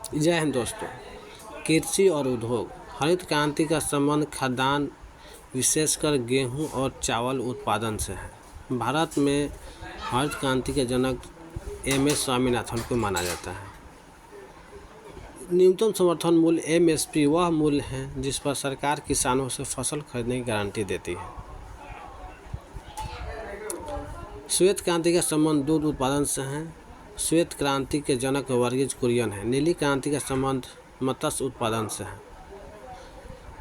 जय हिंद दोस्तों। कृषि और उद्योग। हरित क्रांति का संबंध खाद्यान्न विशेषकर गेहूं और चावल उत्पादन से है। भारत में हरित क्रांति के जनक एम.एस. स्वामीनाथन को माना जाता है। न्यूनतम समर्थन मूल्य एमएसपी वह मूल्य है जिस पर सरकार किसानों से फसल खरीदने की गारंटी देती है। श्वेत क्रांति का संबंध दूध उत्पादन से है। श्वेत क्रांति के जनक वर्गीज कुरियन है। नीली क्रांति का संबंध मत्स्य उत्पादन से है।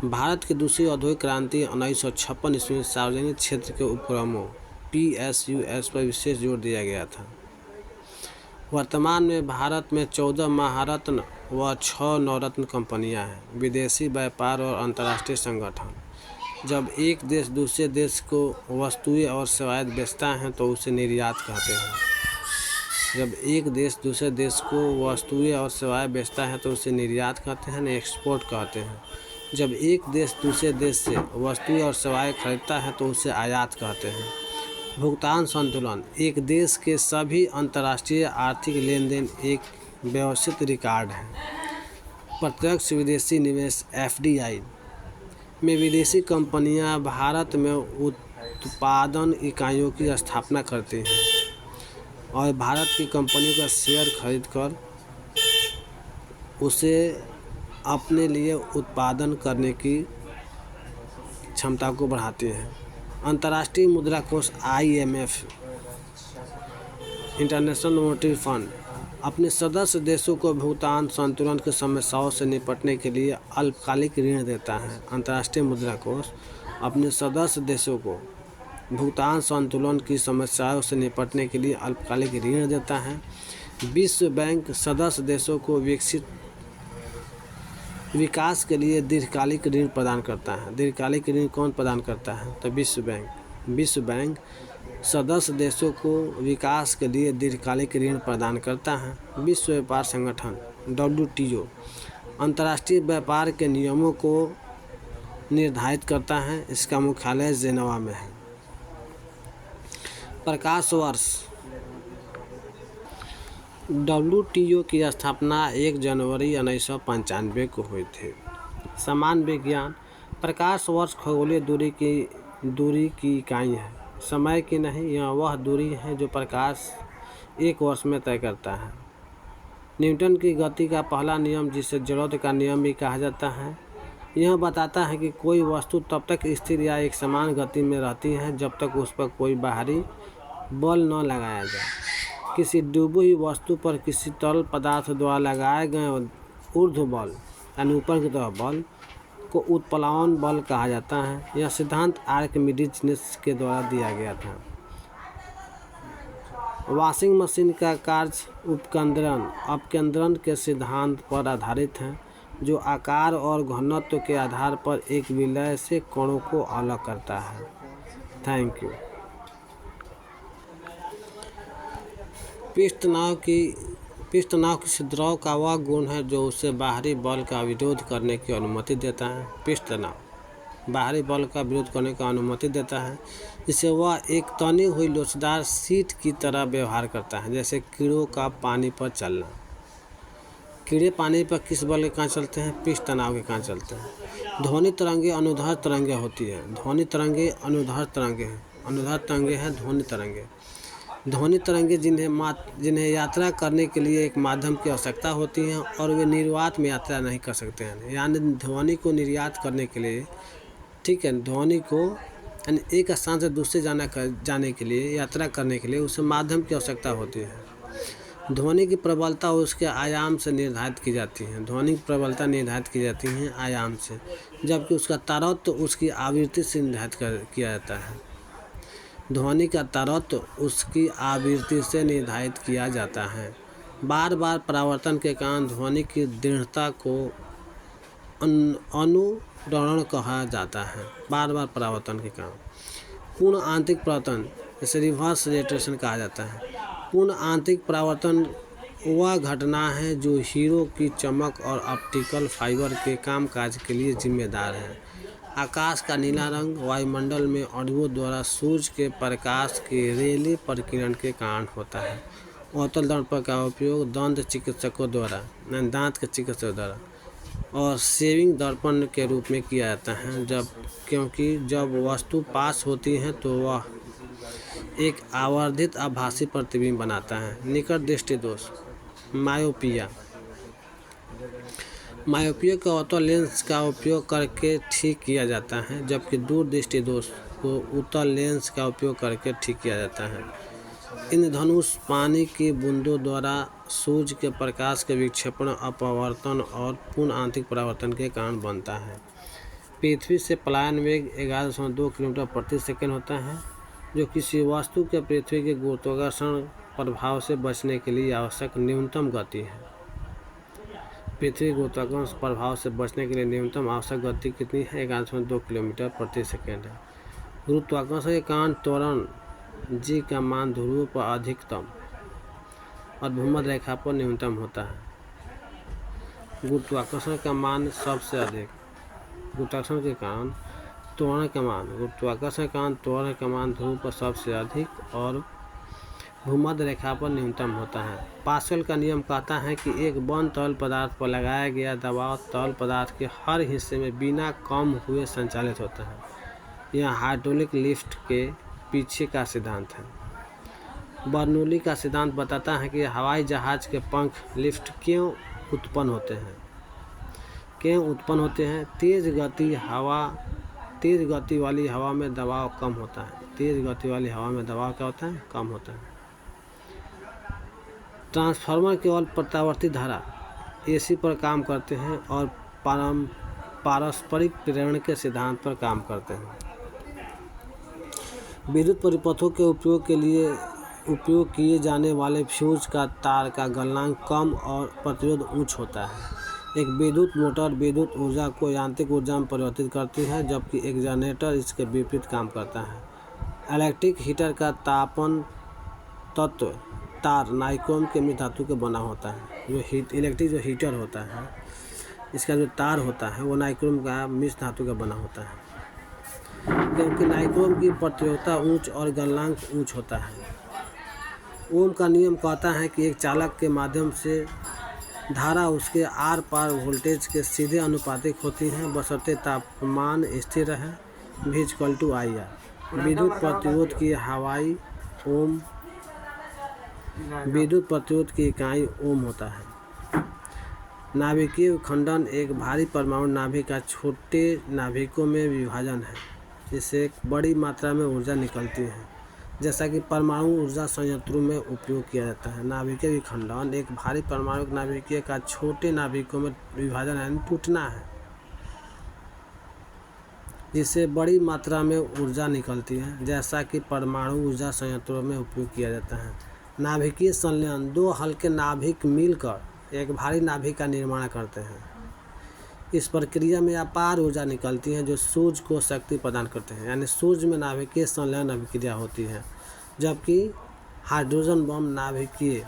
भारत की दूसरी औद्योगिक क्रांति 1956 ईस्वी में सार्वजनिक क्षेत्र के उपक्रमों PSUs पर विशेष जोर दिया गया था। वर्तमान में भारत में 14 महारत्न व 6 नवरत्न कंपनियां हैं। विदेशी व्यापार और अंतर्राष्ट्रीय संगठन। जब एक देश दूसरे देश को वस्तुएं और सेवाएं बेचता है तो उसे निर्यात कहते हैं। जब एक देश दूसरे देश को वस्तुएं और सेवाएं बेचता है तो उसे निर्यात कहते हैं, एक्सपोर्ट कहते हैं। जब एक देश दूसरे देश से वस्तुएं और सेवाएं खरीदता है तो उसे आयात कहते हैं। भुगतान संतुलन। एक देश के सभी अंतर्राष्ट्रीय आर्थिक लेन देन एक व्यवस्थित रिकॉर्ड है। प्रत्यक्ष विदेशी निवेश FDI में विदेशी कंपनियां भारत में उत्पादन इकाइयों की स्थापना करती हैं और भारत की कंपनियों का शेयर खरीदकर उसे अपने लिए उत्पादन करने की क्षमता को बढ़ाती हैं। अंतर्राष्ट्रीय मुद्रा कोष IMF इंटरनेशनल मॉनेटरी फंड अपने सदस्य देशों को भुगतान संतुलन की समस्याओं से निपटने के लिए अल्पकालिक ऋण देता है। अंतर्राष्ट्रीय मुद्रा कोष अपने सदस्य देशों को भुगतान संतुलन की समस्याओं से निपटने के लिए अल्पकालिक ऋण देता है। विश्व बैंक सदस्य देशों को विकास के लिए दीर्घकालिक ऋण प्रदान करता है। दीर्घकालिक ऋण कौन प्रदान करता है? तो विश्व बैंक। विश्व बैंक सदस्य देशों को विकास के लिए दीर्घकालिक ऋण प्रदान करता है। विश्व व्यापार संगठन WTO अंतर्राष्ट्रीय व्यापार के नियमों को निर्धारित करता है। इसका मुख्यालय जेनेवा में है। प्रकाश वर्ष। WTO की स्थापना 1 जनवरी 1995 को हुई थी। समान विज्ञान। प्रकाश वर्ष खगोलीय दूरी की इकाई है, समय की नहीं। यह वह दूरी है जो प्रकाश एक वर्ष में तय करता है। न्यूटन की गति का पहला नियम, जिसे जड़त्व का नियम भी कहा जाता है, यह बताता है कि कोई वस्तु तब तक स्थिर या एक समान गति में रहती है जब तक उस पर कोई बाहरी बल न लगाया जाए। किसी डूबी हुई वस्तु पर किसी तरल पदार्थ द्वारा लगाए गए ऊर्ध्व बल यानी ऊपर की तरफ बल को उत्प्लावन बल कहा जाता है। यह सिद्धांत आर्किमिडीज के द्वारा दिया गया था। वॉशिंग मशीन का कार्य अपकेंद्रण के सिद्धांत पर आधारित है, जो आकार और घनत्व के आधार पर एक विलय से कणों को अलग करता है। Thank you. पिष्ट तनाव किसी द्रव का वह गुण है जो उसे बाहरी बल का विरोध करने की अनुमति देता है। पिष्ट तनाव बाहरी बल का विरोध करने की अनुमति देता है। इससे वह एक तनी हुई लोचदार सीट की तरह व्यवहार करता है, जैसे कीड़ों का पानी पर चलना। कीड़े पानी पर किस बल के कारण चलते हैं? पिष्ट तनाव के कारण चलते हैं। ध्वनि तरंगें अनुदैर्ध्य तरंगें होती है। ध्वनि तरंगें अनुदैर्ध्य तरंगें हैं। अनुदैर्ध्य तरंगें हैं ध्वनि तरंगें। ध्वनि तरंगें जिन्हें यात्रा करने के लिए एक माध्यम की आवश्यकता होती है और वे निर्वात में यात्रा नहीं कर सकते हैं। यानी ध्वनि को निर्यात करने के लिए, ठीक है, ध्वनि को यानी एक स्थान से दूसरे जाने के लिए, यात्रा करने के लिए उसे माध्यम की आवश्यकता होती है। ध्वनि की प्रबलता उसके आयाम से निर्धारित की जाती है। ध्वनि की प्रबलता निर्धारित की जाती है आयाम से, जबकि उसका तारतम्य उसकी आवृत्ति से निर्धारित किया जाता है। ध्वनि का तारतम्य उसकी आवृत्ति से निर्धारित किया जाता है। बार बार परावर्तन के कारण ध्वनि की दृढ़ता को अनुरणन कहा जाता है। बार बार परावर्तन के कारण पूर्ण आंतरिक परावर्तन, इसे रिवर्स रेडिएशन कहा जाता है। पूर्ण आंतरिक परावर्तन वह घटना है जो हीरो की चमक और ऑप्टिकल फाइबर के कामकाज के लिए जिम्मेदार है। आकाश का नीला रंग वायुमंडल में अणुओं द्वारा सूर्य के प्रकाश के रेले प्रकीर्णन के कारण होता है। अवतल दर्पण का उपयोग दंत चिकित्सकों द्वारा, दांत के चिकित्सकों द्वारा और सेविंग दर्पण के रूप में किया जाता है, क्योंकि जब वस्तु पास होती है तो वह एक आवर्धित आभासी प्रतिबिंब बनाता है। निकट दृष्टि दोष, मायोपिया को अवतल लेंस का उपयोग करके ठीक किया जाता है, जबकि दूर दृष्टि दोष को उत्तल लेंस का उपयोग करके ठीक किया जाता है। इंद्रधनुष पानी की बूंदों द्वारा सूर्य के प्रकाश के विक्षेपण, अपवर्तन और पूर्ण आंतरिक परावर्तन के कारण बनता है। पृथ्वी से पलायन वेग 11.2 किलोमीटर प्रति सेकंड होता है, जो किसी वस्तु के पृथ्वी के गुरुत्वाकर्षण प्रभाव से बचने के लिए आवश्यक न्यूनतम गति है। पृथ्वी गुरुत्वाकर्षण प्रभाव से बचने के लिए न्यूनतम आवश्यक गति कितनी है? 11.2 किलोमीटर प्रति सेकंड है। गुरुत्वाकर्षण के कारण त्वरण जी का मान ध्रुव पर अधिकतम और भूमध्य रेखा पर न्यूनतम होता है। गुरुत्वाकर्षण का मान सबसे अधिक, गुरुत्वाकर्षण के कारण त्वरण का मान ध्रुव पर सबसे अधिक और भूमध्य रेखा पर न्यूनतम होता है। पास्कल का नियम कहता है कि एक बंद तरल पदार्थ पर लगाया गया दबाव तरल पदार्थ के हर हिस्से में बिना कम हुए संचालित होता है। यह हाइड्रोलिक लिफ्ट के पीछे का सिद्धांत है। बर्नौली का सिद्धांत बताता है कि हवाई जहाज के पंख लिफ्ट क्यों उत्पन्न होते हैं। तेज गति वाली हवा में दबाव कम होता है। कम होता है। ट्रांसफार्मर केवल प्रत्यावर्ती धारा AC पर काम करते हैं और पारस्परिक प्रेरण के सिद्धांत पर काम करते हैं। विद्युत परिपथों के उपयोग किए जाने वाले फ्यूज का तार का गलनांक कम और प्रतिरोध उच्च होता है। एक विद्युत मोटर विद्युत ऊर्जा को यांत्रिक ऊर्जा में परिवर्तित करती है, जबकि एक जनरेटर इसके विपरीत काम करता है। इलेक्ट्रिक हीटर का तापन तत्व तार नाइक्रोम के मिश्र धातु के बना होता है। इलेक्ट्रिक जो हीटर होता है, इसका जो तार होता है वो नाइक्रोम का मिश्र धातु का बना होता है, क्योंकि नाइक्रोम की प्रतिरोधकता उच्च और गलनांक उच्च होता है। ओम का नियम कहता है कि एक चालक के माध्यम से धारा उसके आर पार वोल्टेज के सीधे अनुपातिक होती है, बशर्ते तापमान स्थिर रहे। V=IR। विद्युत प्रतिरोध की इकाई ओम होता है। नाभिकीय विखंडन एक भारी परमाणु नाभिक का छोटे नाभिकों में विभाजन है, जिससे बड़ी मात्रा में ऊर्जा निकलती है, जैसा कि परमाणु ऊर्जा संयंत्रों में उपयोग किया जाता है। नाभिकीय विखंडन एक भारी परमाणु नाभिकीय का छोटे नाभिकों में विभाजन यानी टूटना है, जिससे बड़ी मात्रा में ऊर्जा निकलती है, जैसा कि परमाणु ऊर्जा संयंत्रों में उपयोग किया जाता है। नाभिकीय संलयन दो हल्के नाभिक मिलकर एक भारी नाभिक का निर्माण करते हैं। इस प्रक्रिया में अपार ऊर्जा निकलती है, जो सूर्य को शक्ति प्रदान करते हैं, यानी सूर्य में नाभिकीय संलयन अभिक्रिया होती है, जबकि हाइड्रोजन बम नाभिकीय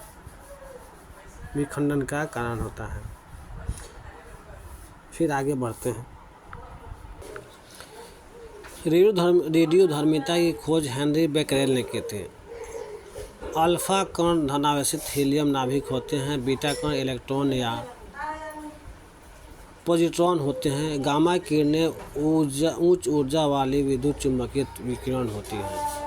विखंडन का कारण होता है। फिर आगे बढ़ते हैं। रेडियोधर्मिता की खोज हेनरी बेकरेल ने की थी। अल्फा कण धनावेशित हीलियम नाभिक होते हैं, बीटा कण इलेक्ट्रॉन या पॉजिट्रॉन होते हैं। गामा किरणें उच्च ऊर्जा वाली विद्युत चुम्बकीय विकिरण होती हैं।